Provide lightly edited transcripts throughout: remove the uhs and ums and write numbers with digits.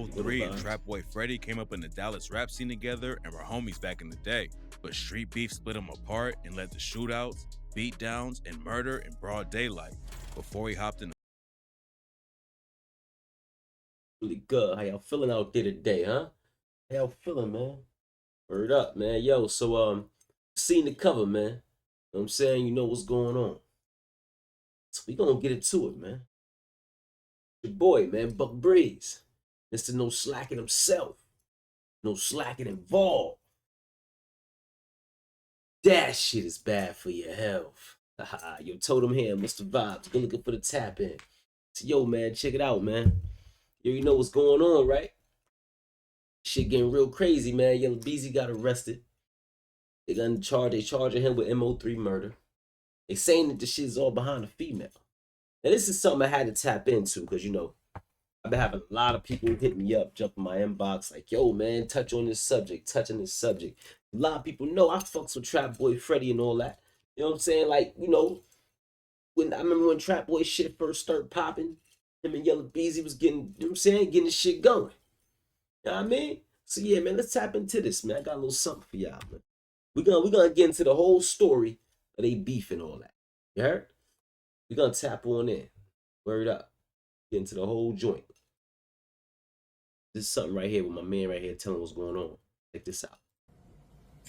Little Mo3 and vibes. Trap Boy Freddy came up in the Dallas rap scene together and were homies back in the day. But street beef split them apart and led to shootouts, beatdowns, and murder in broad daylight. Before he hopped in Really good. How y'all feeling out there today, huh? How y'all feeling, man? Word up, man. Yo, so seen the cover, man. You know what I'm saying? You know what's going on. So we gonna get into it, man. Your boy, man, Buck Breeze. Mr. No Slacking himself. No slacking involved. That shit is bad for your health. Haha, yo, Totem here, Mr. Vibes. Good looking for the tap in. So, yo, man, check it out, man. Yo, you know what's going on, right? Shit getting real crazy, man. Young Beezy got arrested. They charging him with Mo3 murder. They saying that the shit is all behind a female. Now, this is something I had to tap into because, you know, I've been having a lot of people hit me up, jump in my inbox, like, yo, man, touch on this subject, touch on this subject. A lot of people know I fucks with Trap Boy Freddy and all that. You know what I'm saying? Like, you know, when I remember when Trap Boy shit first started popping, him and Yella Beezy was getting, you know what I'm saying, getting the shit going. You know what I mean? So yeah, man, let's tap into this, man. I got a little something for y'all, man. We're gonna get into the whole story of they beef and all that. You heard? We're gonna tap on in. Word up. Get into the whole joint. This is something right here with my man right here telling what's going on. Check this out.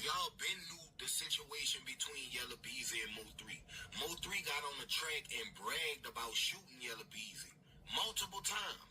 Y'all been knew the situation between Yella Beezy and Mo3. Mo3 got on the track and bragged about shooting Yella Beezy multiple times.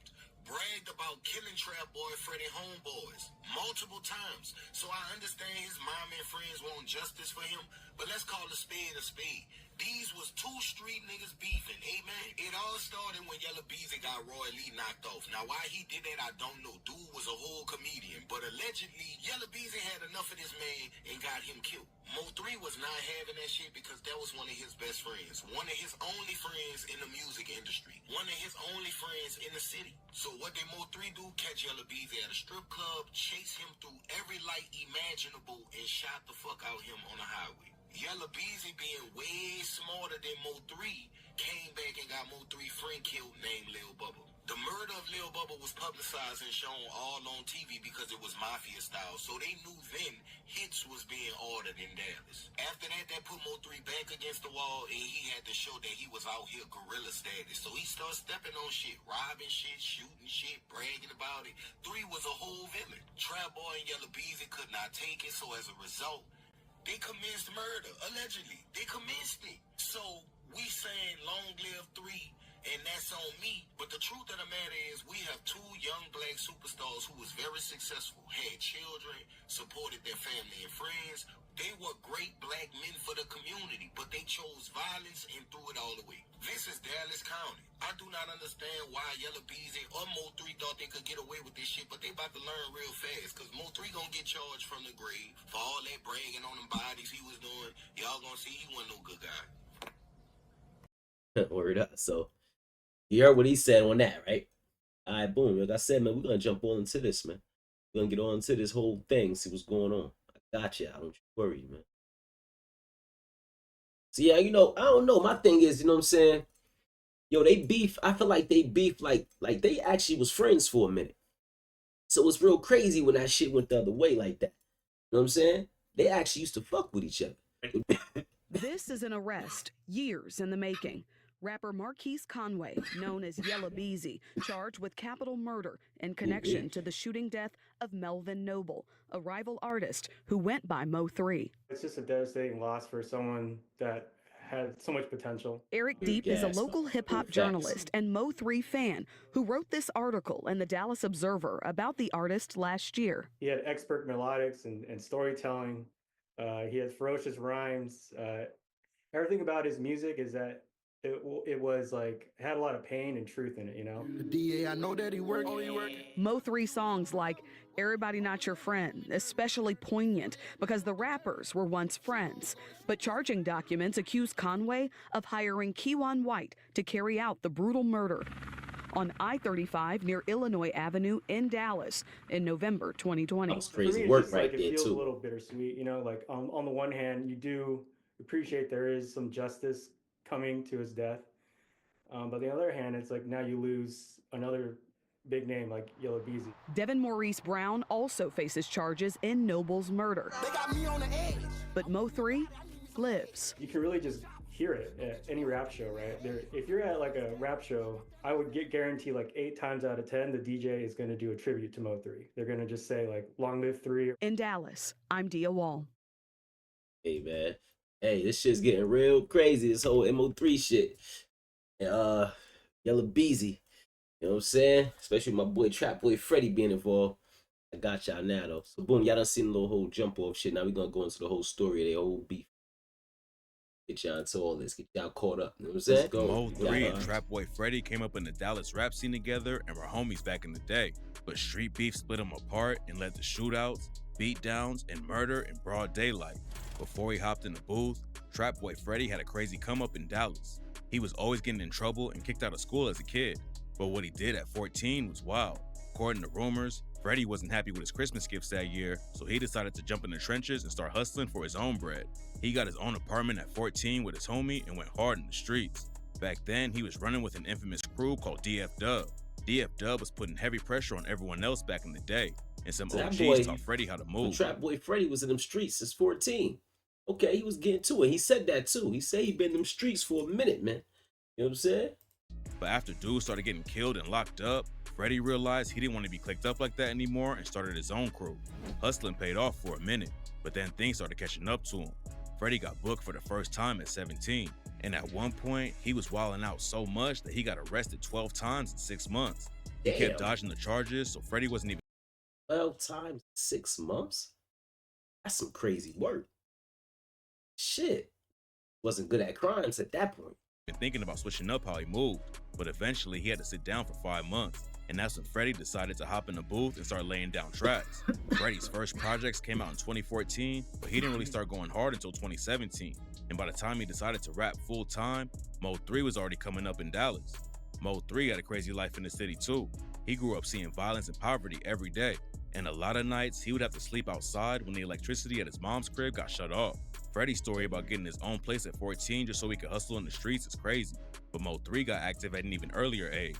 Bragged about killing Trap Boy Freddy homeboys multiple times. So I understand his mom and friends want justice for him, but let's call a spade a spade. These was two street niggas beefing, amen. It all started when Yella Beezy got Roy Lee knocked off. Now why he did that, I don't know. Dude was a whole comedian, but allegedly Yella Beezy had enough of this man and got him killed. Mo3 was not having that shit because that was one of his best friends. One of his only friends in the music industry. One of his only friends in the city. So what did Mo3 do? Catch Yella Beezy at a strip club, chase him through every light imaginable, and shot the fuck out him on the highway. Yella Beezy, being way smarter than Mo3, came back and got Mo3 friend killed named Lil Bubba. The murder of Lil Bubba was publicized and shown all on TV because it was mafia style, so they knew then hits was being ordered in Dallas. After that, that put Mo3 back against the wall, and he had to show that he was out here gorilla status. So he started stepping on shit, robbing shit, shooting shit, bragging about it. 3 was a whole villain. Trap Boy and Yella Beezy could not take it, so as a result, they commenced murder, allegedly. They commenced it. So we saying long live 3, and that's on me. But the truth of the matter is we have 2 young black superstars who was very successful, had children, supported their family and friends. They were great black men for the community, but they chose violence and threw it all away. This is Dallas County. I do not understand why Yella Beezy or Mo3 thought they could get away with this shit, but they about to learn real fast, because Mo3 gonna get charged from the grave for all that bragging on them bodies he was doing. Y'all gonna see he wasn't no good guy. Word up. So you heard what he said on that, right? All right, boom. Like I said, man, we're gonna jump on into this, man. We're gonna get on into this whole thing, see what's going on. I got you. I don't you worry, man. So yeah, you know, I don't know. My thing is, you know what I'm saying? Yo, they beef. I feel like they beef like they actually was friends for a minute. So it's real crazy when that shit went the other way like that. You know what I'm saying? They actually used to fuck with each other. This is an arrest, years in the making. Rapper Marquise Conway, known as Yella Beezy, charged with capital murder in connection to the shooting death of Melvin Noble, a rival artist who went by Mo3. It's just a devastating loss for someone that had so much potential. Eric Deep is a local hip hop journalist and Mo3 fan who wrote this article in the Dallas Observer about the artist last year. He had expert melodics and storytelling. He had ferocious rhymes. Everything about his music is that it was like had a lot of pain and truth in it, you know. The DA, I know that he worked. Mo3 songs like Everybody Not Your Friend, especially poignant because the rappers were once friends. But charging documents accuse Conway of hiring Keywan White to carry out the brutal murder on I-35 near Illinois Avenue in Dallas in November 2020. That was crazy For me, work just, right like, there it feels too. a little bittersweet, you know. Like on the one hand, you do appreciate there is some justice coming to his death, but on the other hand, it's like now you lose another big name like Yella Beezy. Devin Maurice Brown also faces charges in Noble's murder. They got me on the edge. But Mo3 lives. You can really just hear it at any rap show, right? If you're at like a rap show, I would guarantee like 8 times out of 10, the DJ is going to do a tribute to Mo3. They're going to just say like, long live 3. In Dallas, I'm Dia Wall. Hey, man. Hey, this shit's getting real crazy, this whole Mo3 shit. And, Yella Beezy. You know what I'm saying? Especially my boy Trap Boy Freddy being involved. I got y'all now, though. So, boom, y'all done seen the little whole jump off shit. Now we gonna go into the whole story of their whole beef. Get y'all into all this. Get y'all caught up. You know what I'm saying? Mo3 and Trap Boy Freddy came up in the Dallas rap scene together and were homies back in the day. But street beef split them apart and led to shootouts, beatdowns, and murder in broad daylight. Before he hopped in the booth, Trap Boy Freddy had a crazy come up in Dallas. He was always getting in trouble and kicked out of school as a kid. But what he did at 14 was wild. According to rumors, Freddy wasn't happy with his Christmas gifts that year, so he decided to jump in the trenches and start hustling for his own bread. He got his own apartment at 14 with his homie and went hard in the streets. Back then, he was running with an infamous crew called DF Dub. DF Dub was putting heavy pressure on everyone else back in the day, and some OGs taught Freddy how to move. Trap Boy Freddy was in them streets since 14. Okay, he was getting to it. He said that too. He said he been in them streets for a minute, man. You know what I'm saying? But after dudes started getting killed and locked up, Freddy realized he didn't want to be clicked up like that anymore and started his own crew. Hustling paid off for a minute, but then things started catching up to him. Freddy got booked for the first time at 17, and at one point, he was wilding out so much that he got arrested 12 times in 6 months. He kept dodging the charges, so Freddy wasn't even 12 times 6 months? That's some crazy work. Shit. Wasn't good at crimes at that point. thinking about switching up how he moved, but eventually he had to sit down for 5 months. And that's when Freddy decided to hop in the booth and start laying down tracks. Freddy's first projects came out in 2014, but he didn't really start going hard until 2017. And by the time he decided to rap full time, Mo3 was already coming up in Dallas. Mo3 had a crazy life in the city too. He grew up seeing violence and poverty every day. And a lot of nights, he would have to sleep outside when the electricity at his mom's crib got shut off. Freddy's story about getting his own place at 14 just so he could hustle in the streets is crazy. But Mo3 got active at an even earlier age.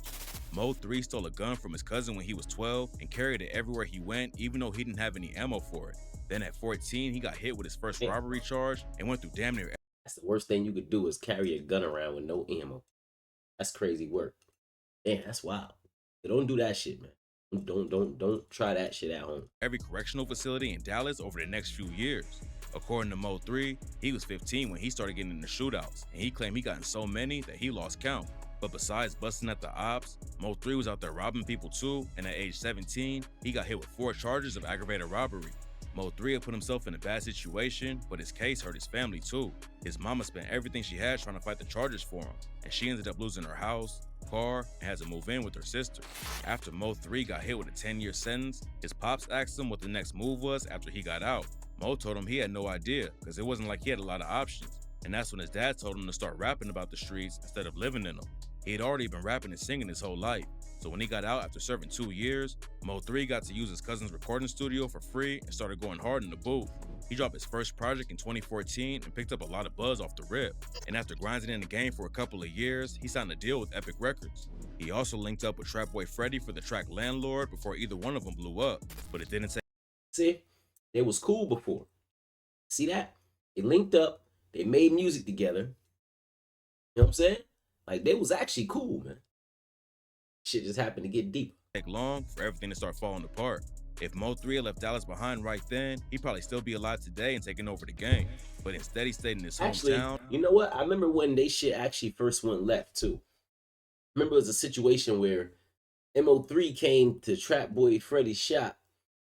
Mo3 stole a gun from his cousin when he was 12 and carried it everywhere he went, even though he didn't have any ammo for it. Then at 14, he got hit with his first robbery charge and went through damn near. That's the worst thing you could do is carry a gun around with no ammo. That's crazy work. Damn, that's wild. Don't do that shit, man. Don't try that shit at home. Every correctional facility in Dallas over the next few years. According to Mo3, he was 15 when he started getting into shootouts, and he claimed he got in so many that he lost count. But besides busting at the ops, Mo3 was out there robbing people too, and at age 17, he got hit with 4 charges of aggravated robbery. Mo3 had put himself in a bad situation, but his case hurt his family too. His mama spent everything she had trying to fight the charges for him, and she ended up losing her house, car, and had to move in with her sister. After Mo3 got hit with a 10-year sentence, his pops asked him what the next move was after he got out. Mo told him he had no idea, because it wasn't like he had a lot of options. And that's when his dad told him to start rapping about the streets instead of living in them. He had already been rapping and singing his whole life. So when he got out after serving 2 years, Mo3 got to use his cousin's recording studio for free and started going hard in the booth. He dropped his first project in 2014 and picked up a lot of buzz off the rip. And after grinding in the game for a couple of years, he signed a deal with Epic Records. He also linked up with Trap Boy Freddy for the track Landlord before either one of them blew up, but it didn't take. See, they was cool before. See that? They linked up, they made music together. You know what I'm saying? Like, they was actually cool, man. Shit just happened to get deep. Take long for everything to start falling apart. If Mo3 had left Dallas behind right then, he'd probably still be alive today and taking over the game. But instead, he stayed in his hometown. You know what? I remember when they shit actually first went left, too. I remember it was a situation where Mo3 came to Trap Boy Freddy's shop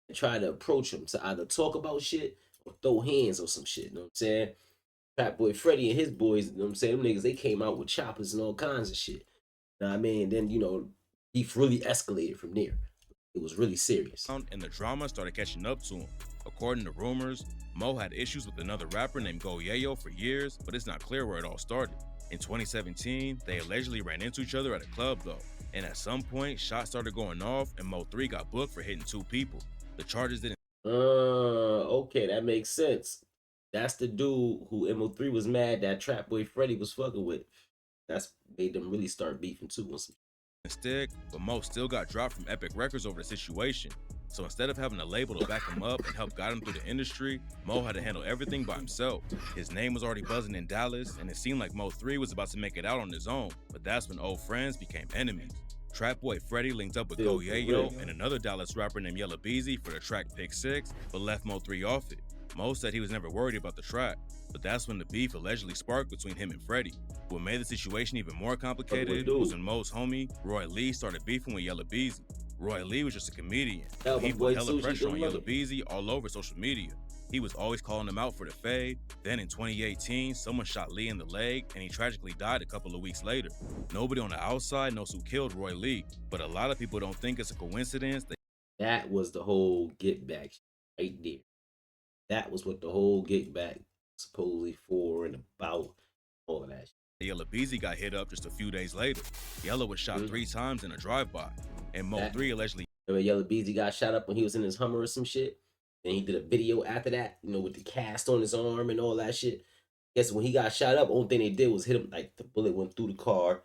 and tried to approach him to either talk about shit or throw hands or some shit, you know what I'm saying? Trap Boy Freddy and his boys, you know what I'm saying? Them niggas, they came out with choppers and all kinds of shit. You know what I mean? Then, you know, beef really escalated from there. It was really serious. And the drama started catching up to him. According to rumors, Mo had issues with another rapper named Yella for years, but it's not clear where it all started. In 2017, they allegedly ran into each other at a club though, and at some point, shots started going off and Mo3 got booked for hitting 2 people. The charges didn't. Okay, that makes sense. That's the dude who Mo3 was mad that Trap Boy Freddy was fucking with. That's made them really start beefing too. stick, but Mo still got dropped from Epic Records over the situation. So instead of having a label to back him up and help guide him through the industry, Mo had to handle everything by himself. His name was already buzzing in Dallas, and it seemed like Mo3 was about to make it out on his own, but that's when old friends became enemies. Trap Boy Freddy linked up with Go Yayo and another Dallas rapper named Yella Beezy for the track Pick 6, but left Mo3 off it. Mo said he was never worried about the track, but that's when the beef allegedly sparked between him and Freddy. What made the situation even more complicated was when Mo's homie, Roy Lee, started beefing with Yella Beezy. Roy Lee was just a comedian. He put hella pressure on Yella Beezy all over social media. He was always calling him out for the fade. Then in 2018, someone shot Lee in the leg and he tragically died a couple of weeks later. Nobody on the outside knows who killed Roy Lee, but a lot of people don't think it's a coincidence. That was the whole get back right there. That was what the whole get back supposedly for and about, all of that shit. Yella Beezy got hit up just a few days later. Yella was shot 3 times in a drive-by, and Mo3 allegedly. Remember Yella Beezy got shot up when he was in his Hummer or some shit? And he did a video after that, you know, with the cast on his arm and all that shit. Guess when he got shot up, only thing they did was hit him, like the bullet went through the car,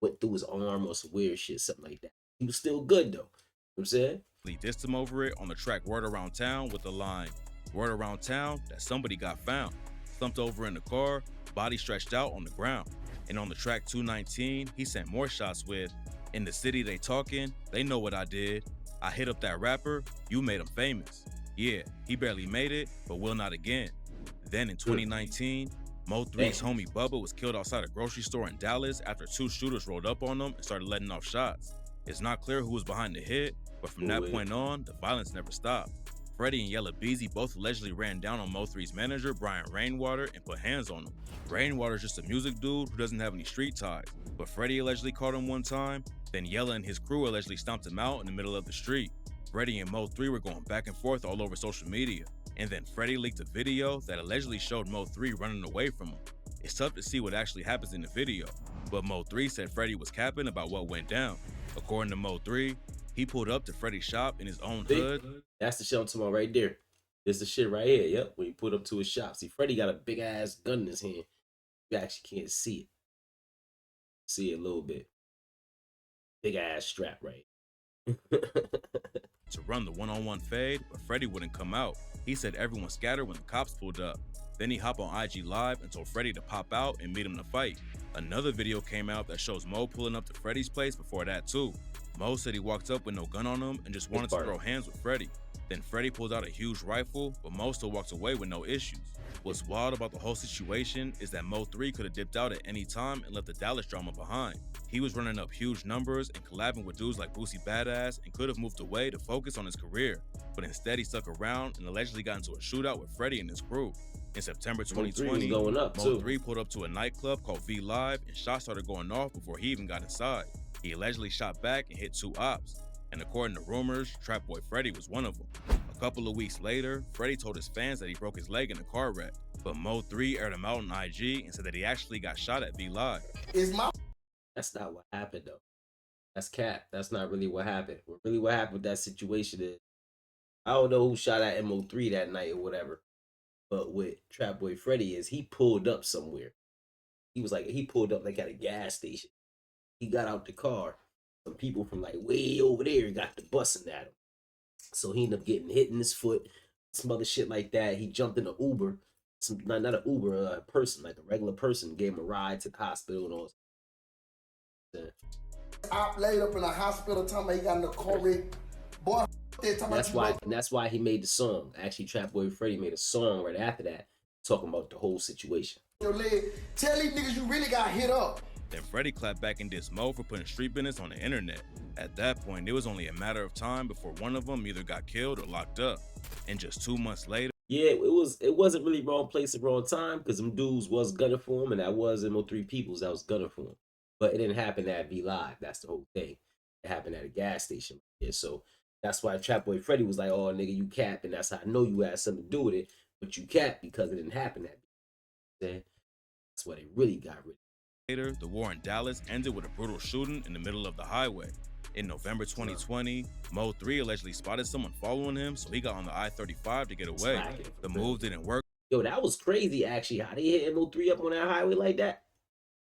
went through his arm or some weird shit, something like that. He was still good though. You know what I'm saying? He dissed him over it on the track Word Around Town with the line, "Word around town that somebody got found, slumped over in the car, body stretched out on the ground." And on the track 219, he sent more shots with, "In the city they talking, they know what I did. I hit up that rapper, you made him famous. Yeah, he barely made it, but will not again." Then in 2019, Mo3's homie Bubba was killed outside a grocery store in Dallas after 2 shooters rolled up on him and started letting off shots. It's not clear who was behind the hit, but from that point on, the violence never stopped. Freddy and Yella Beezy both allegedly ran down on Mo3's manager, Brian Rainwater, and put hands on him. Rainwater's just a music dude who doesn't have any street ties, but Freddy allegedly caught him one time, then Yella and his crew allegedly stomped him out in the middle of the street. Freddy and Mo3 were going back and forth all over social media, and then Freddy leaked a video that allegedly showed Mo3 running away from him. It's tough to see what actually happens in the video, but Mo3 said Freddy was capping about what went down. According to Mo3, he pulled up to Freddy's shop in his own hood. That's the shit I'm talking about right there. This the shit right here. Yep, when he put up to his shop. See, Freddy got a big ass gun in his hand. You actually can't see it. See it a little bit. Big ass strap right. To run the one-on-one fade, but Freddy wouldn't come out. He said everyone scattered when the cops pulled up. Then he hopped on IG Live and told Freddy to pop out and meet him to fight. Another video came out that shows Mo pulling up to Freddy's place before that too. Mo said he walked up with no gun on him and just wanted to throw hands with Freddy. Then Freddy pulled out a huge rifle, but Mo still walked away with no issues. What's wild about the whole situation is that Mo3 could have dipped out at any time and left the Dallas drama behind. He was running up huge numbers and collabing with dudes like Boosie Badass and could have moved away to focus on his career, but instead he stuck around and allegedly got into a shootout with Freddy and his crew. In September 2020, Mo3 pulled up to a nightclub called V Live and shots started going off before he even got inside. He allegedly shot back and hit 2 ops, and according to rumors, Trap Boy Freddy was one of them. A couple of weeks later, Freddy told his fans that he broke his leg in a car wreck, but Mo3 aired him out on IG and said that he actually got shot at V Live. That's not what happened though. That's cap. That's not really what happened. What happened with that situation is, I don't know who shot at Mo3 that night or whatever, but with Trap Boy Freddy is he pulled up somewhere. He pulled up like at a gas station. He got out the car. Some people from like way over there got to busting at him. So he ended up getting hit in his foot, some other shit like that. He jumped in an Uber, not an Uber, a person, like a regular person, gave him a ride to the hospital and all. I laid up in a hospital, talking about he got in a car wreck. Boy, that's why he made the song. Actually, Trap Boy Freddy made a song right after that, talking about the whole situation. Your leg, tell these niggas you really got hit up. Then Freddy clapped back and dissed Mo for putting street business on the internet. At that point, it was only a matter of time before one of them either got killed or locked up. And just 2 months later, yeah, it wasn't really wrong place at wrong time because them dudes was gunning for him, and that was Mo3 Peoples that was gunning for him. But it didn't happen at V Live. That's the whole thing. It happened at a gas station. Yeah, so that's why Trap Boy Freddy was like, "Oh, nigga, you cap," and that's how I know you had something to do with it. But you cap because it didn't happen at. That's why they really got rid of it. Later, the war in Dallas ended with a brutal shooting in the middle of the highway. In November 2020, Mo3 allegedly spotted someone following him, so he got on the I-35 to get away. The move didn't work. Yo, that was crazy, actually, how they hit Mo3 up on that highway like that.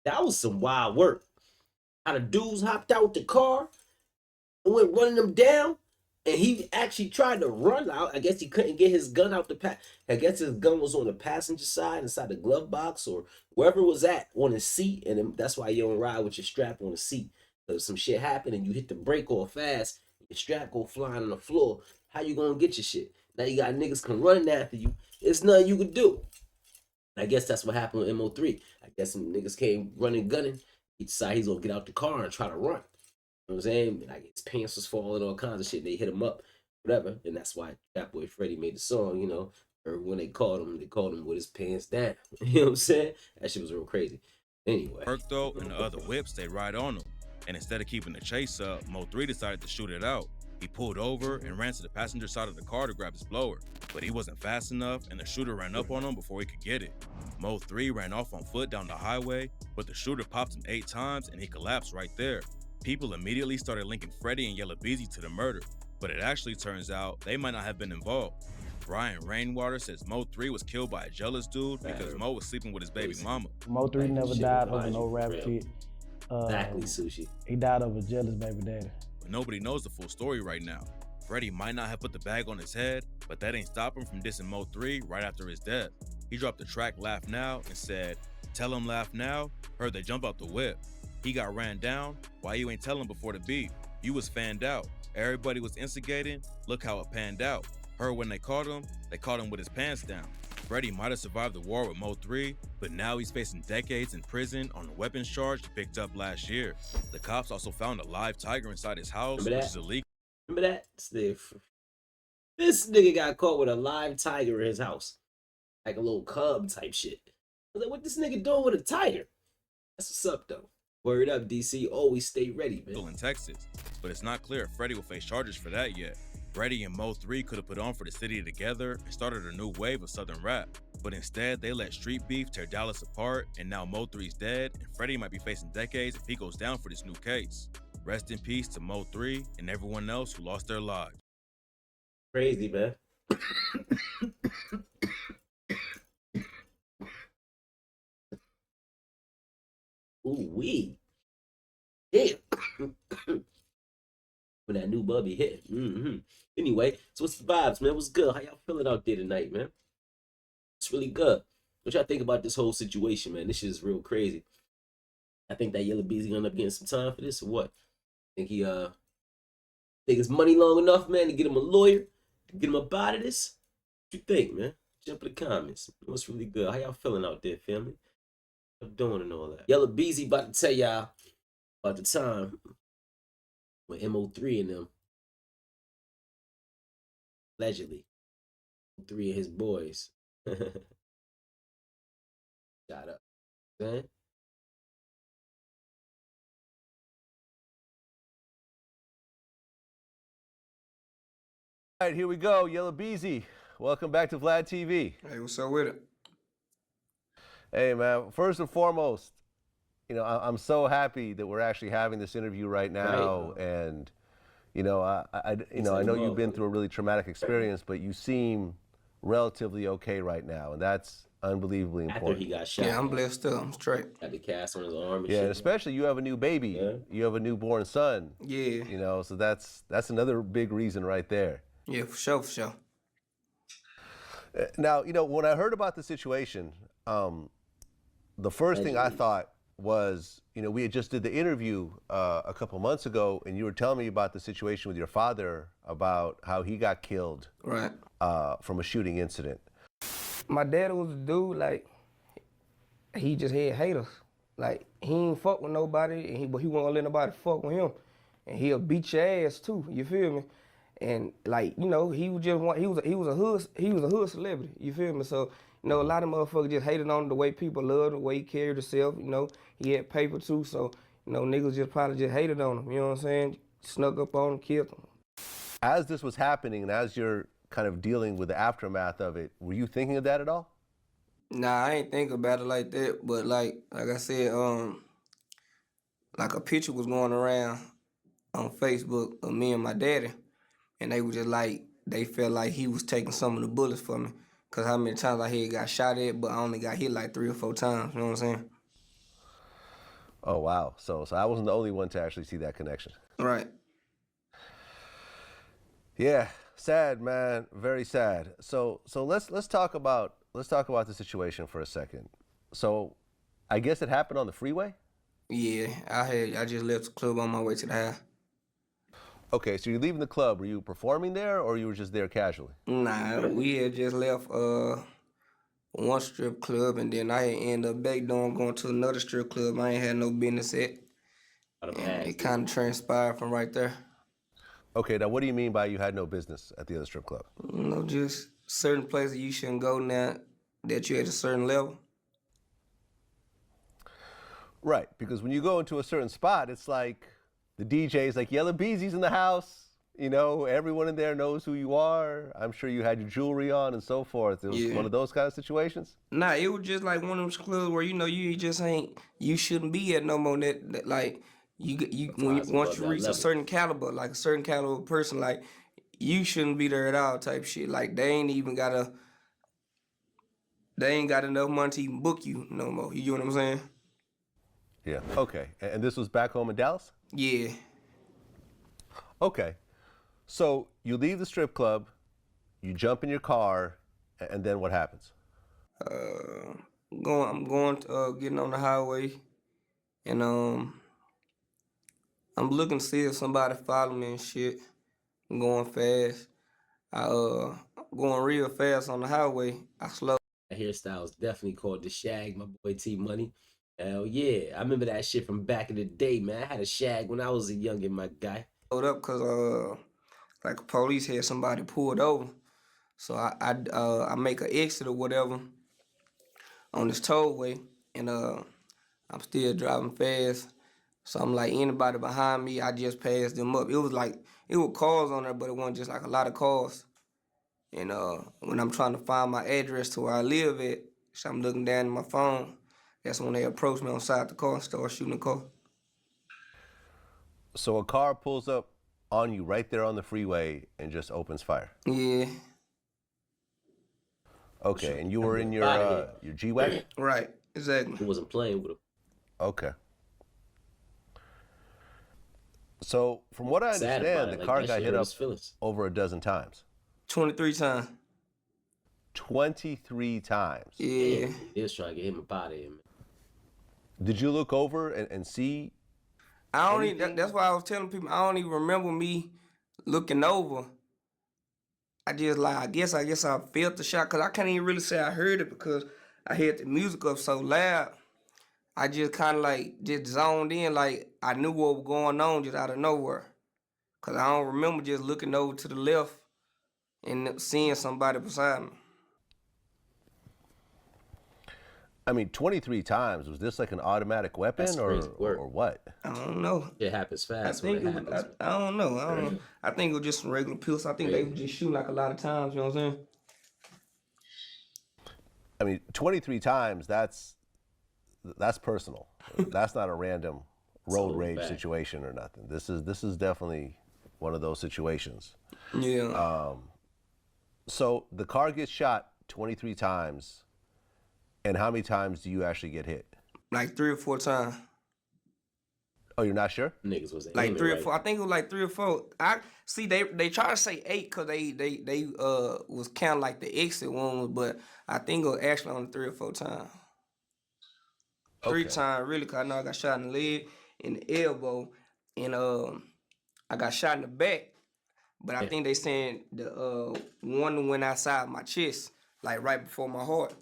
That was some wild work. How the dudes hopped out the car and went running them down. And he actually tried to run out. I guess he couldn't get his gun out the pack. I guess his gun was on the passenger side, inside the glove box, or wherever it was at on his seat. And that's why you don't ride with your strap on the seat. Because some shit happened and you hit the brake all fast, your strap go flying on the floor. How you gonna get your shit? Now you got niggas come running after you. It's nothing you could do. And I guess that's what happened with Mo3. I guess some niggas came running, gunning. He decided he's gonna get out the car and try to run. You know what I'm saying? Like his pants was falling, all kinds of shit. They hit him up, whatever. And that's why that boy Freddie made the song, you know. Or when they called him with his pants down. You know what I'm saying? That shit was real crazy. Anyway. Perk though, and the other whip stayed right on him. And instead of keeping the chase up, Mo3 decided to shoot it out. He pulled over and ran to the passenger side of the car to grab his blower, but he wasn't fast enough and the shooter ran up on him before he could get it. Mo3 ran off on foot down the highway, but the shooter popped him 8 times and he collapsed right there. People immediately started linking Freddie and Yella Beezy to the murder, but it actually turns out they might not have been involved. Brian Rainwater says Mo3 was killed by a jealous dude because Mo was sleeping with his baby mama. Mo3 never died over no rap shit. Exactly, Sushi. He died of a jealous baby daddy. But nobody knows the full story right now. Freddie might not have put the bag on his head, but that ain't stop him from dissing Mo3 right after his death. He dropped the track Laugh Now and said, "Tell him laugh now, heard they jump out the whip. He got ran down, why you ain't tell him before the beat? You was fanned out, everybody was instigating, look how it panned out. Heard when they caught him with his pants down." Freddie might have survived the war with Mo3, but now he's facing decades in prison on a weapons charge he picked up last year. The cops also found a live tiger inside his house, which is illegal. Remember that? This nigga got caught with a live tiger in his house. Like a little cub type shit. I was like, what this nigga doing with a tiger? That's what's up, though. Word up, DC. Always stay ready, man. In Texas, but it's not clear if Freddie will face charges for that yet. Freddie and Mo3 could have put on for the city together and started a new wave of Southern rap, but instead they let street beef tear Dallas apart, and now Mo3's dead, and Freddie might be facing decades if he goes down for this new case. Rest in peace to Mo3 and everyone else who lost their lives. Crazy, man. Ooh wee. Damn. When that new bubby hit. Anyway, so what's the vibes, man? What's good? How y'all feeling out there tonight, man? It's really good. What y'all think about this whole situation, man? This shit is real crazy. I think that Yella Beezy gonna end up getting some time for this or what? Think he think it's money long enough, man, to get him a lawyer, to get him up out of this? What you think, man? Jump in the comments. What's really good? How y'all feeling out there, family? What I'm doing and all that. Yella Beezy about to tell y'all about the time when Mo3 and them allegedly 3 of his boys shot up. Man. All right, here we go. Yella Beezy. Welcome back to Vlad TV. Hey, what's up with it? Hey, man. First and foremost, you know, I'm so happy that we're actually having this interview right now. Right. And, you know, I know you've been through a really traumatic experience, but you seem relatively okay right now, and that's unbelievably important. After he got shot. Yeah, I'm blessed up. I'm straight. Got the cast on his arm. And especially you have a new baby. Yeah. You have a newborn son. Yeah. You know, so that's another big reason right there. Yeah, for sure, for sure. Now, you know, when I heard about the situation, the first thing I thought was, you know, we had just did the interview a couple months ago, and you were telling me about the situation with your father, about how he got killed from a shooting incident. My dad was a dude, like, he just had haters. Like, he ain't fuck with nobody, but he won't let nobody fuck with him. And he'll beat your ass too, you feel me? And like, you know, he was a hood celebrity, you feel me? So, you know, a lot of motherfuckers just hated on the way people loved him, the way he carried himself, you know. He had paper too, so, you know, niggas just probably just hated on him, you know what I'm saying? Snuck up on him, killed him. As this was happening and as you're kind of dealing with the aftermath of it, were you thinking of that at all? Nah, I ain't think about it like that, but like I said, like a picture was going around on Facebook of me and my daddy, and they were just like, they felt like he was taking some of the bullets for me. Cause how many times I had got shot at, but I only got hit like 3 or 4 times, you know what I'm saying? Oh wow. So I wasn't the only one to actually see that connection. Right. Yeah, sad, man. Very sad. So let's talk about the situation for a second. So I guess it happened on the freeway? Yeah, I just left the club on my way to the house. Okay, so you're leaving the club. Were you performing there or you were just there casually? Nah, we had just left one strip club, and then I had ended up back doing going to another strip club I ain't had no business at. And it kind of transpired from right there. Okay, now what do you mean by you had no business at the other strip club? You know, just certain places you shouldn't go now that you're at a certain level. Right, because when you go into a certain spot, it's like the DJ's like, Yella Beezy's in the house. You know, everyone in there knows who you are. I'm sure you had your jewelry on and so forth. It was one of those kind of situations? Nah, it was just like one of those clubs where, you know, you just ain't, you shouldn't be at no more. That like, once you reach a certain caliber, like a certain caliber person, like, you shouldn't be there at all type shit. Like, they ain't got enough money to even book you no more. You know what I'm saying? Yeah, okay. And this was back home in Dallas? Yeah. Okay. So you leave the strip club, you jump in your car, and then what happens? I'm getting on the highway, and I'm looking to see if somebody follow me and shit. I'm going fast. Going real fast on the highway. I slow. That hairstyle is definitely called the shag, my boy T Money. Hell yeah. I remember that shit from back in the day, man. I had a shag when I was a youngin', my guy. Up because like the police had somebody pulled over. So I make an exit or whatever on this tollway, and I'm still driving fast. So I'm like, anybody behind me, I just passed them up. It was cars on there, but it wasn't just like a lot of cars. And when I'm trying to find my address to where I live at, so I'm looking down at my phone, that's when they approached me on the side of the car and start shooting the car. So a car pulls up on you right there on the freeway and just opens fire? Yeah. Okay, and you were in your G-Wagon? Right, exactly. He wasn't playing with him. Okay. So from what I understand, the car got hit up over a dozen times. 23 times. 23 times? Yeah. He was trying to get him up out of here, man. Did you look over and see? That's why I was telling people, I don't even remember me looking over. I just like, I guess I felt the shot, because I can't even really say I heard it because I heard the music up so loud. I just kind of like just zoned in, like I knew what was going on just out of nowhere. Because I don't remember just looking over to the left and seeing somebody beside me. I mean, 23 times. Was this like an automatic weapon or what? I don't know. It happens fast. I don't know. I think it was just some regular pills. I think they were just shooting like a lot of times, you know what I'm saying? I mean, 23 times, that's personal. That's not a random road rage situation or nothing. This is definitely one of those situations. Yeah. So the car gets shot 23 times. And how many times do you actually get hit? Like 3 or 4 times. Oh, you're not sure? Niggas was like 3 or 4. I think it was like 3 or 4. I see they try to say 8 because they was kind of like the exit ones, but I think it was actually only 3 or 4 times. 3 times really, because I know I got shot in the leg, in the elbow, and I got shot in the back. But I think they saying the one went outside my chest, like right before my heart.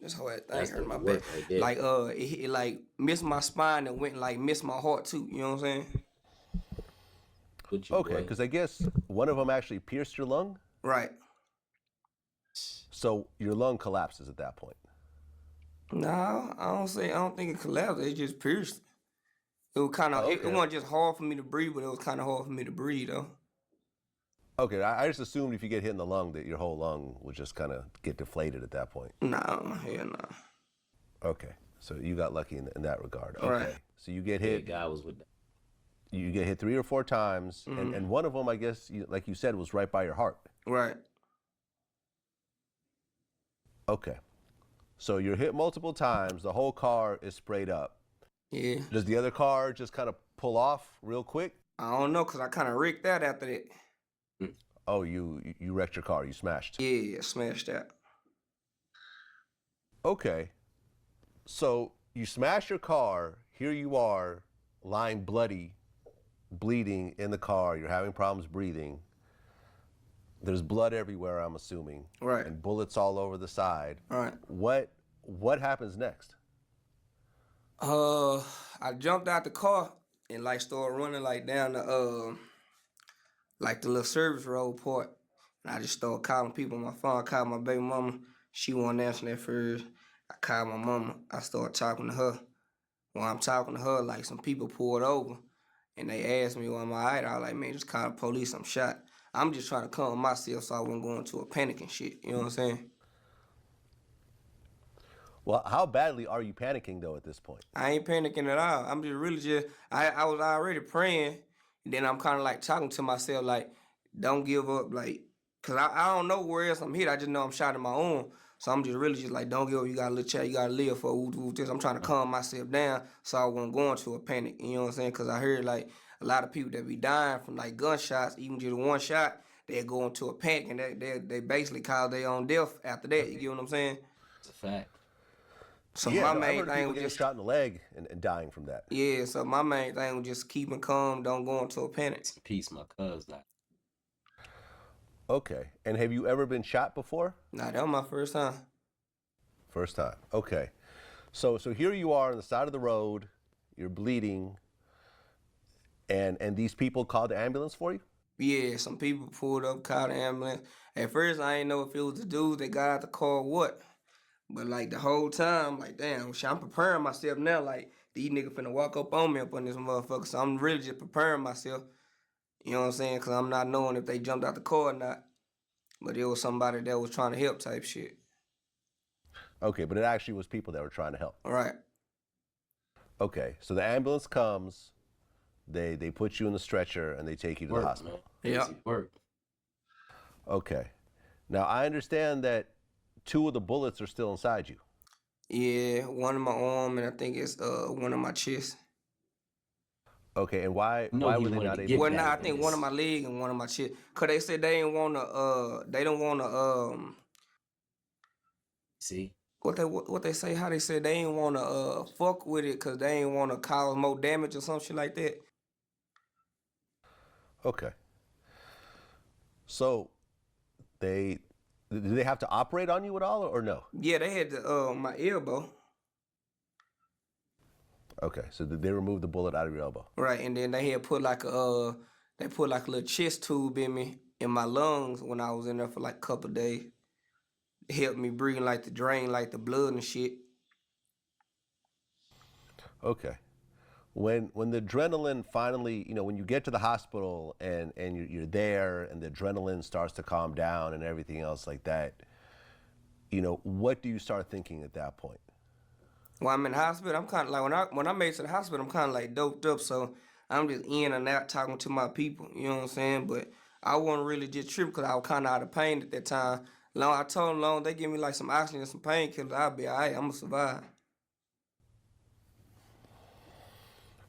This whole thing hurt my back. Right, like it like missed my spine and went like missed my heart too. You know what I'm saying? Okay, because I guess one of them actually pierced your lung. Right. So your lung collapses at that point. No, I don't think it collapsed. It just pierced. It was kind of it wasn't just hard for me to breathe, but it was kind of hard for me to breathe though. Okay, I just assumed if you get hit in the lung that your whole lung would just kind of get deflated at that point. No, hell no. Okay, so you got lucky in that regard. Okay, right. So you get hit. Yeah, guy was with that. You get hit 3 or 4 times, and one of them, I guess, like you said, was right by your heart. Right. Okay, so you're hit multiple times. The whole car is sprayed up. Yeah. Does the other car just kind of pull off real quick? I don't know, cause I kind of wrecked that after that. Oh, you wrecked your car. You smashed. Yeah, smashed that. Okay. So you smash your car. Here you are, lying bloody, bleeding in the car. You're having problems breathing. There's blood everywhere, I'm assuming. Right. And bullets all over the side. Right. What happens next? I jumped out the car and like started running like down the like the little service road part. And I just started calling people on my phone. I called my baby mama. She wasn't answering at first. I called my mama. I started talking to her. When I'm talking to her, like some people pulled over and they asked me why am I alright. I was like, man, just call the police, I'm shot. I'm just trying to calm myself so I wouldn't go into a panic and shit. You know what I'm saying? Well, how badly are you panicking though at this point? I ain't panicking at all. I'm just really just, I was already praying. And then I'm kind of like talking to myself like, don't give up. Like, cause I don't know where else I'm hit. I just know I'm shot in my arm. So I'm just really just like, don't give up. You gotta live, you gotta live for this. I'm trying to calm myself down so I won't go into a panic. You know what I'm saying? Cause I heard like a lot of people that be dying from like gunshots, even just one shot, they go into a panic and they basically cause their own death after that. You get what I'm saying? It's a fact. So yeah, my no, main I've heard of thing people was getting just shot in the leg and dying from that. yeah. So my main thing was just keeping calm, don't go into a panic. Peace, my cuz. Like, Okay. And have you ever been shot before? Nah, that was my first time. First time. Okay. So here you are on the side of the road. You're bleeding, and these people called the ambulance for you. Yeah, some people pulled up, called the ambulance. At first, I didn't know if it was the dudes that got out the car or what. But like the whole time, like damn, I'm preparing myself now. Like these niggas finna walk up on me up on this motherfucker. So I'm really just preparing myself. You know what I'm saying? Cause I'm not knowing if they jumped out the car or not. But it was somebody that was trying to help type shit. Okay, but it actually was people that were trying to help. All right. Okay, so the ambulance comes, they put you in the stretcher and they take you to the hospital. Yeah. Work. Okay. Now I understand that 2 of the bullets are still inside you. Yeah, one in my arm and I think it's one in my chest. Okay, and why No, why he were they wanted not to able? get Well, back nah, I in think this. one of my leg and one of my chest. Cause they said they didn't wanna See? what they say, how they said they ain't wanna fuck with it cause they ain't wanna cause more damage or some shit like that. Okay. So did they have to operate on you at all or no? Yeah, they had my elbow. Okay, so did they remove the bullet out of your elbow? Right, and then they had put like a little chest tube in me in my lungs when I was in there for like a couple of days. It helped me breathe like the drain like the blood and shit. Okay. When the adrenaline finally, when you get to the hospital and you're there and the adrenaline starts to calm down and everything else like that, what do you start thinking at that point? When I'm in the hospital, I'm kind of like when I made it to the hospital, I'm kind of like doped up, so I'm just in and out talking to my people. You know what I'm saying? But I wasn't really just tripping because I was kind of out of pain at that time. Long I told them, long they give me like some oxygen and some painkillers, I'll be alright. I'm gonna survive.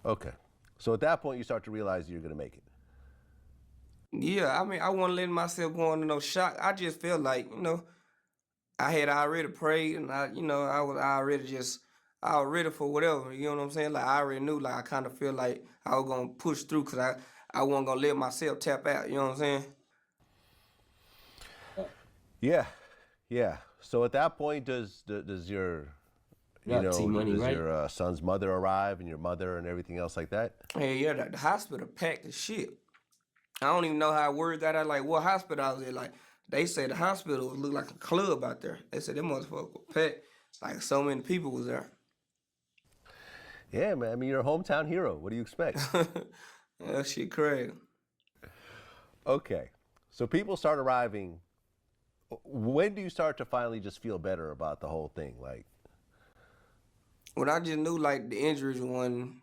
Okay. So at that point, you start to realize you're going to make it. Yeah, I mean, I wasn't letting myself go into no shock. I just felt like, I had already prayed and I was ready for whatever. You know what I'm saying? Like I already knew. Like I kind of feel like I was gonna push through because I wasn't gonna let myself tap out. You know what I'm saying? Yeah. Yeah. So at that point, does your T-Money, does right? your son's mother arrive and your mother and everything else like that? Hey, yeah, the hospital packed as shit. I don't even know how word got out. Like what hospital I was in. Like they said the hospital looked like a club out there. They said that motherfucker was packed. Like so many people was there. Yeah, man. I mean, you're a hometown hero. What do you expect? That shit crazy. Okay. So people start arriving. When do you start to finally just feel better about the whole thing? Like, when I just knew like the injuries wasn't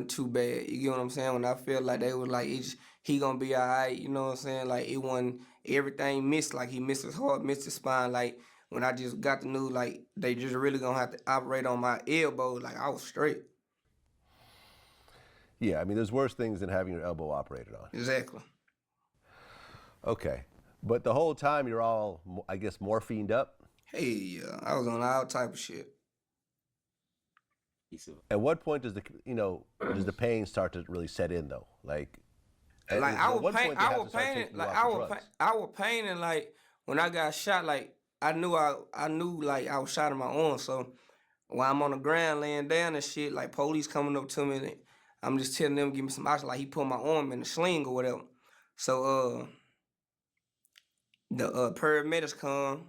too bad. You get what I'm saying? When I felt like they was like he gonna be alright, you know what I'm saying? Like it wasn't everything missed, like he missed his heart, missed his spine. Like when I just got the news, like, they just really gonna have to operate on my elbow, like, I was straight. Yeah, I mean, there's worse things than having your elbow operated on. Exactly. Okay. But the whole time you're all, I guess, morphined up? Hey, yeah, I was on all type of shit. At what point does does the pain start to really set in though? Like I was painting like when I got shot, like I knew like I was shot in my arm. So while I'm on the ground laying down and shit, like police coming up to me and I'm just telling them give me some oxygen, like he put my arm in the sling or whatever. So the paramedics come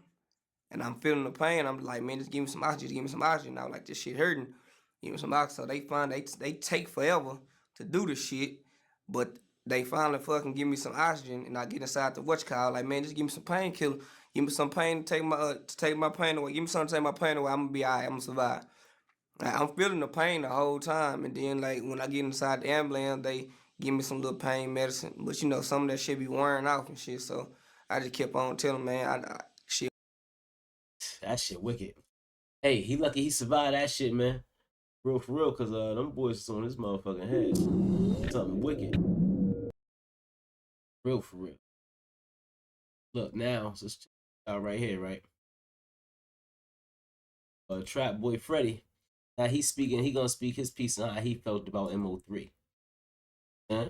and I'm feeling the pain. I'm like, man, just give me some oxygen, just give me some oxygen. I was like, this shit hurting. Give me some oxygen. So they take forever to do the shit, but they finally fucking give me some oxygen, and I get inside the whatchamacallit, like, man, just give me some painkiller. Give me some pain to take my pain away. Give me something to take my pain away. I'm gonna be alright. I'm gonna survive. Like, I'm feeling the pain the whole time, and then like when I get inside the ambulance, they give me some little pain medicine. But you know, some of that shit be wearing off and shit. So I just kept on telling, man, shit. That shit wicked. Hey, he lucky he survived that shit, man. Real for real, cause them boys is on his motherfucking head. Something wicked. Real for real. Look now, so it's out right here, right? Trap Boy Freddy. Now he gonna speak his piece on how he felt about Mo3. Huh?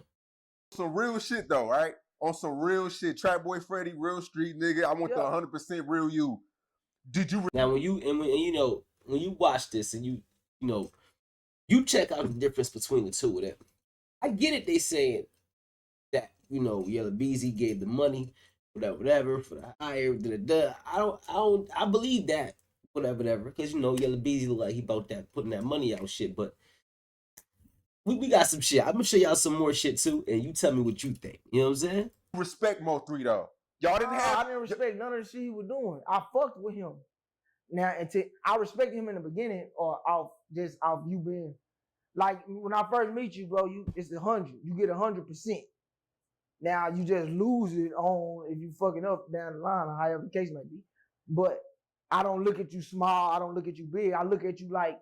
Some real shit though, right? On some real shit. Trap Boy Freddy, real street nigga. I want the 100% real you. Did you now when you watch this and you check out the difference between the two of them? I get it. They saying that Yella Beezy gave the money, whatever for the hire. I believe that whatever, because Yella Beezy look like he about that putting that money out shit. But we got some shit. I'm gonna show y'all some more shit too, and you tell me what you think. You know what I'm saying? Respect Mo3 though. Y'all didn't have. I didn't respect none of the shit he was doing. I fucked with him. Now, I respected him in the beginning, or off you being like when I first meet you, bro. It's 100. You get 100%. Now you just lose it on if you fucking up down the line, or however the case may be. But I don't look at you small. I don't look at you big. I look at you like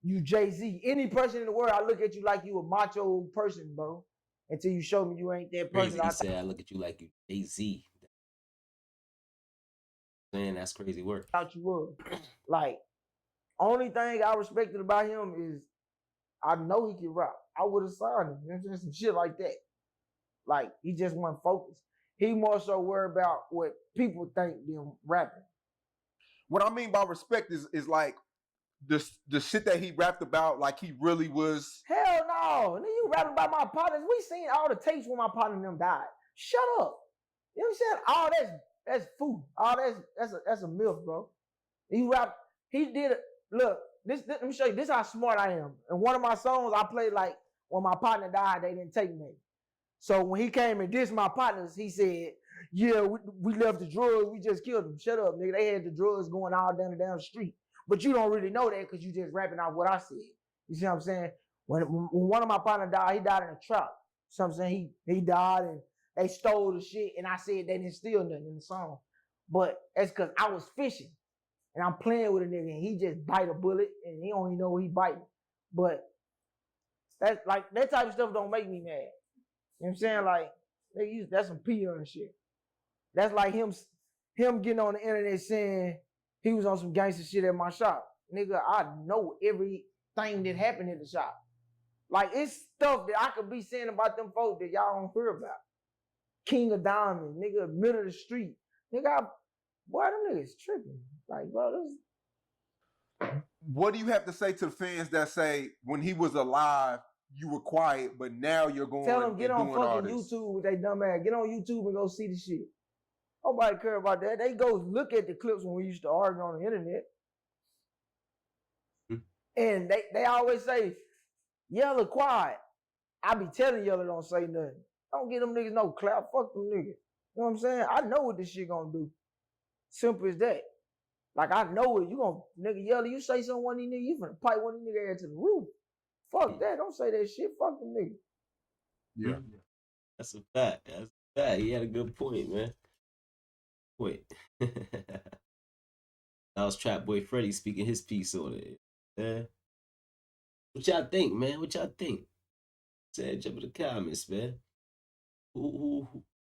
you Jay-Z. Any person in the world, I look at you like you a macho person, bro. Until you show me you ain't that person. Crazy. He said I look at you like you Jay-Z. Man, that's crazy work. Thought you was. Like, only thing I respected about him is I know he can rap. I would have signed him. You know what I'm saying? Some shit like that. Like, he just wasn't focused. He more so worried about what people think than rapping. What I mean by respect is like the shit that he rapped about, like he really was. Hell no. Then you rapping about my partners. We seen all the tapes when my partner and them died. Shut up. You know what I'm saying? All that's food. All that's a myth, bro. He did it. Look, let me show you. This is how smart I am. In one of my songs, I played like when my partner died, they didn't take me. So when he came and dissed my partners, he said, yeah, we left the drugs, we just killed them. Shut up, nigga. They had the drugs going all down the street. But you don't really know that because you just rapping out what I said. You see what I'm saying? When one of my partners died, he died in a truck. So I'm saying he died and they stole the shit, and I said they didn't steal nothing in the song. But that's because I was fishing, and I'm playing with a nigga, and he just bite a bullet, and he don't even know he biting. But that's like that type of stuff don't make me mad. You know what I'm saying? Like, that's some PR and shit. That's like him getting on the internet saying he was on some gangster shit at my shop. Nigga, I know everything that happened at the shop. Like, it's stuff that I could be saying about them folks that y'all don't hear about. King of Diamonds, nigga, middle of the street. Nigga, boy, them niggas tripping. Like, bro, What do you have to say to the fans that say when he was alive, you were quiet, but now you're going tell them get on fucking this. YouTube with they dumb ass. Get on YouTube and go see the shit. Nobody care about that. They go look at the clips when we used to argue on the internet. And they always say, Yella quiet. I be telling Yella don't say nothing. Don't give them niggas no clout. Fuck them niggas. You know what I'm saying? I know what this shit gonna do. Simple as that. Like, I know it. You gonna, nigga, Yella, you say something one of these niggas, you finna pipe one of these niggas to the roof. Fuck that. Don't say that shit. Fuck them niggas. Yeah. That's a fact. That's a fact. He had a good point, man. Wait. That was Trap Boy Freddy speaking his piece on it. Yeah. What y'all think, man? What y'all think? Say, jump in the comments, man. Who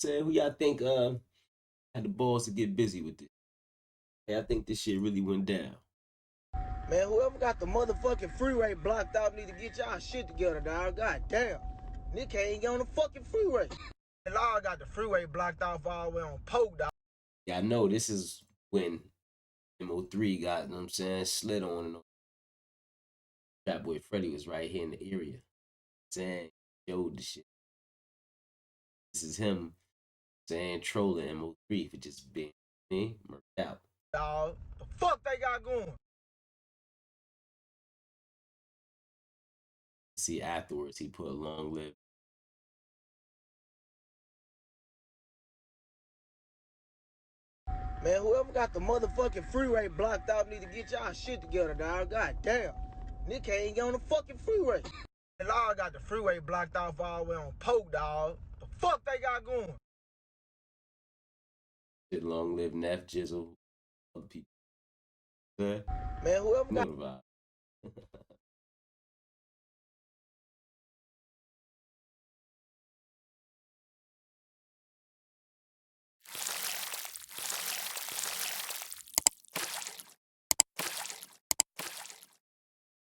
y'all think had the balls to get busy with this? Hey, I think this shit really went down. Man, whoever got the motherfucking freeway blocked out need to get y'all shit together, dog. God damn. Nick can't even get on the fucking freeway. The law got the freeway blocked off all the way on Polk, dog. Yeah, I know this is when Mo3 got, you know what I'm saying, slid on and that boy Freddy was right here in the area. Saying, yo, the shit. This is him saying trolling Mo3 for just being murked out. Dog, the fuck they got going? See, afterwards, he put a long live. Man, whoever got the motherfucking freeway blocked out need to get y'all shit together, dog. God damn. Nick can't even get on the fucking freeway. The law got the freeway blocked off all the way on Polk, dog. The fuck they got going? Shit, long live Neff, Jizzle, other people. Yeah. Man, whoever got the vibe.